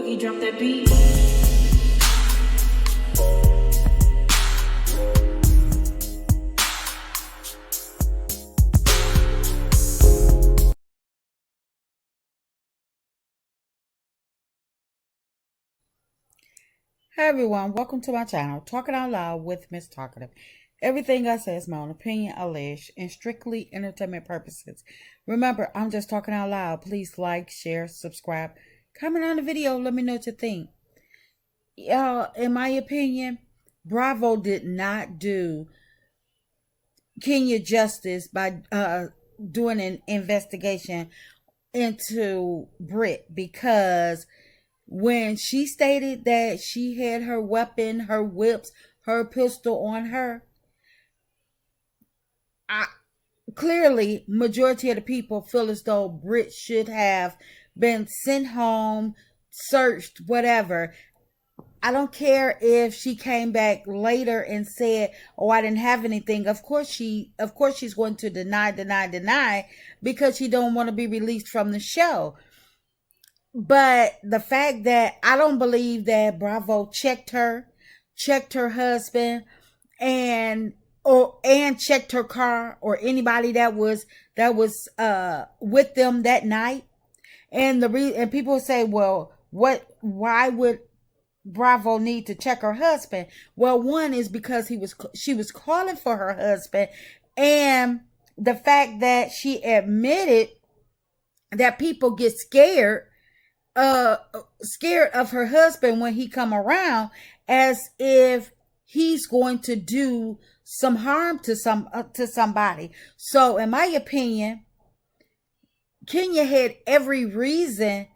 Boogie, drop that beat. Hi everyone, welcome to my channel, Talking Out Loud with Miss Talkative. Everything I say is my own opinion, alleged, and strictly entertainment purposes. Remember, I'm just talking out loud. Please like, share, subscribe, comment on the video, let me know what you think. In my opinion, Bravo did not do Kenya justice by doing an investigation into Britt, because when she stated that she had her weapon, her whips, her pistol on her, clearly majority of the people feel as though Britt should have been sent home, searched, whatever. I don't care if she came back later and said, "Oh, I didn't have anything." Of course she's going to deny because she don't want to be released from the show. But the fact that I don't believe that Bravo checked her husband, and checked her car or anybody that was with them that night. And and people say, well, why would Bravo need to check her husband? Well, one is because she was calling for her husband, and the fact that she admitted that people get scared of her husband when he come around, as if he's going to do some harm to somebody. So in my opinion, Kenya had every reason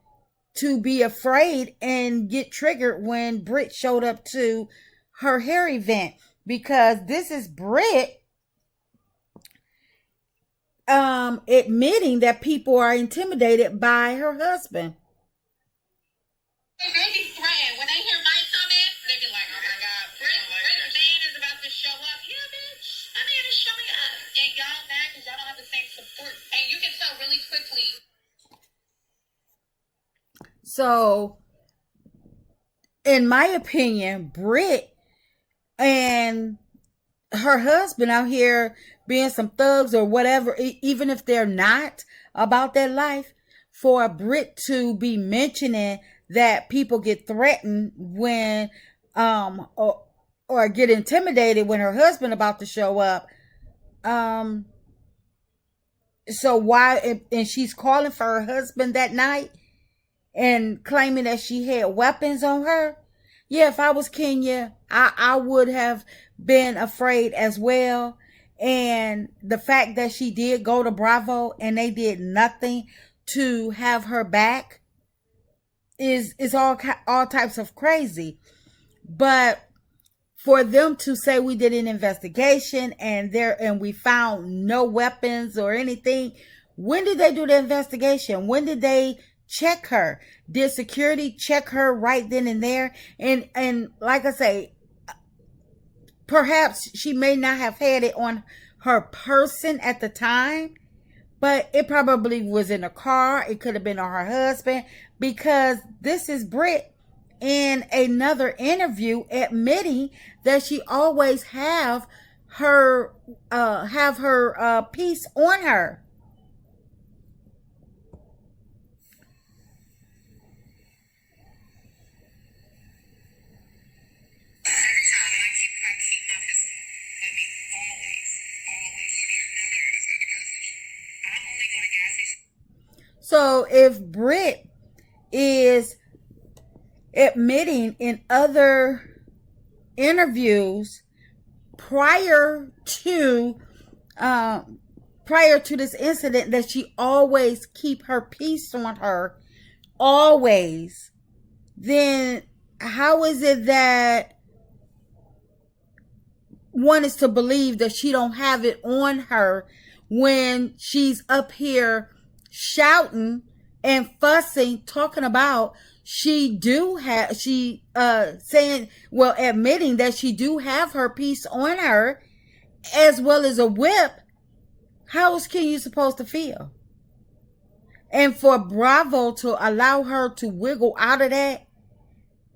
to be afraid and get triggered when Britt showed up to her hair event, because this is Britt admitting that people are intimidated by her husband. They be praying. When they hear Mike come in, they be like, "Oh my God, Britt man is about to show up." Yeah, bitch, I mean, it's showing up. And y'all mad because y'all don't have the same support. And you can tell really quickly. So, in my opinion, Britt and her husband out here being some thugs or whatever, even if they're not about that life, for Britt to be mentioning that people get threatened when or get intimidated when her husband about to show up, so why, and she's calling for her husband that night and claiming that she had weapons on her. Yeah, if I was Kenya, I would have been afraid as well. And the fact that she did go to Bravo and they did nothing to have her back is all types of crazy. But for them to say we did an investigation and we found no weapons or anything, when did they do the investigation? When did they check her? Did security check her right then and there? And like I say, perhaps she may not have had it on her person at the time, but it probably was in a car. It could have been on her husband, because this is Britt in another interview admitting that she always have her piece on her. So if Britt is admitting in other interviews prior to this incident that she always keep her piece on her, always, then how is it that one is to believe that she don't have it on her when she's up here shouting and fussing, talking about saying, well, admitting that she do have her piece on her as well as a whip? How is Kenya supposed to feel? And for Bravo to allow her to wiggle out of that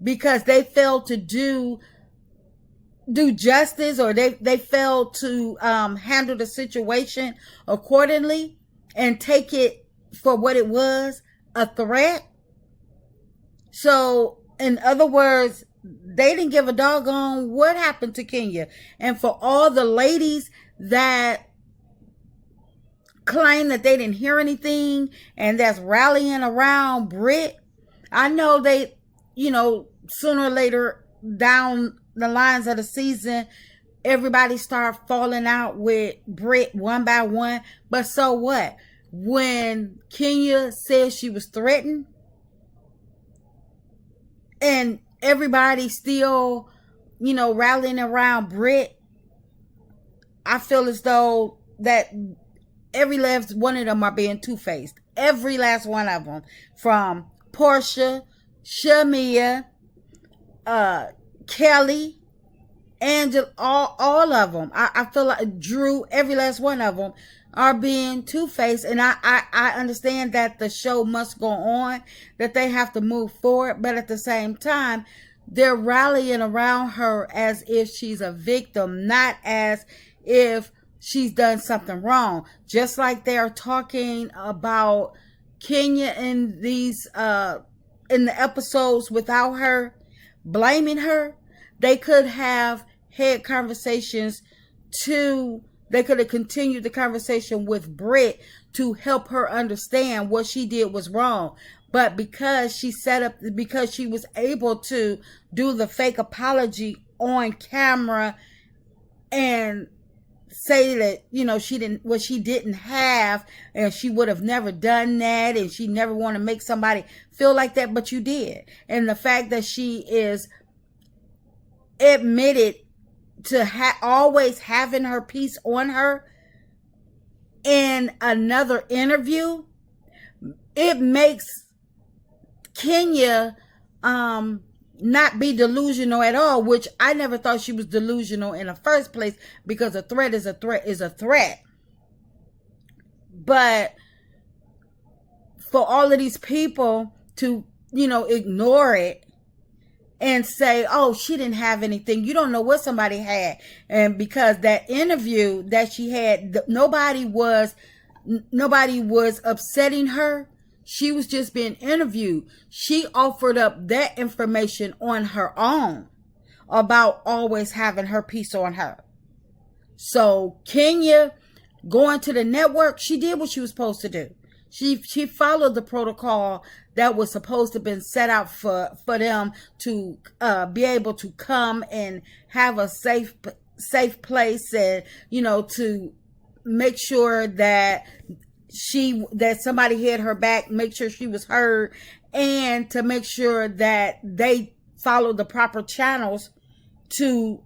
because they failed to do justice, or they failed to handle the situation accordingly and take it for what it was, a threat. So in other words, they didn't give a doggone what happened to Kenya. And for all the ladies that claim that they didn't hear anything and that's rallying around Britt, I know they, sooner or later down the lines of the season, everybody start falling out with Britt one by one. But so what? When Kenya said she was threatened and everybody still, rallying around Britt, I feel as though that every last one of them are being two-faced. Every last one of them. From Portia, Shamia, Kelly, Angela, all of them. I feel like Drew, every last one of them are being two-faced. And I understand that the show must go on, that they have to move forward. But at the same time, they're rallying around her as if she's a victim, not as if she's done something wrong. Just like they're talking about Kenya in these in the episodes without her, blaming her, they could have had conversations they could have continued the conversation with Britt to help her understand what she did was wrong. But because she was able to do the fake apology on camera and say that, she didn't have, and she would have never done that, and she never want to make somebody feel like that, but you did. And the fact that she is admitted to always having her piece on her in another interview, it makes Kenya not be delusional at all, which I never thought she was delusional in the first place, because a threat is a threat. But for all of these people to, ignore it and say, oh, she didn't have anything. You don't know what somebody had. And because that interview that she had, nobody was upsetting her. She was just being interviewed. She offered up that information on her own about always having her piece on her. So Kenya going to the network, she did what she was supposed to do. She followed the protocol that was supposed to have been set out for them to be able to come and have a safe place, and to make sure that somebody had her back, make sure she was heard, and to make sure that they followed the proper channels to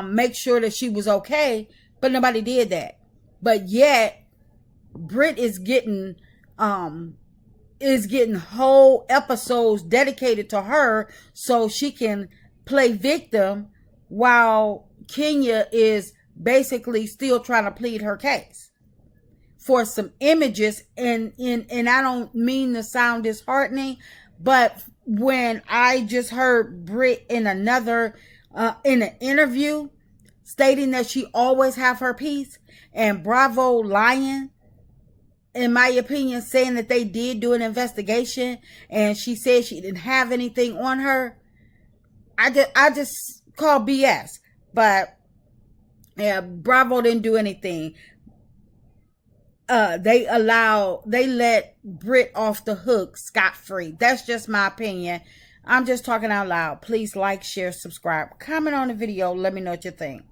make sure that she was okay. But nobody did that. But yet Britt is getting whole episodes dedicated to her so she can play victim, while Kenya is basically still trying to plead her case for some images. And I don't mean to sound disheartening, but when I just heard Britt in another in an interview stating that she always have her piece, and Bravo lying, in my opinion, saying that they did do an investigation and she said she didn't have anything on her, I just call BS. But yeah, Bravo didn't do anything. They let Britt off the hook scot-free. That's just my opinion. I'm just talking out loud. Please like, share, subscribe, comment on the video. Let me know what you think.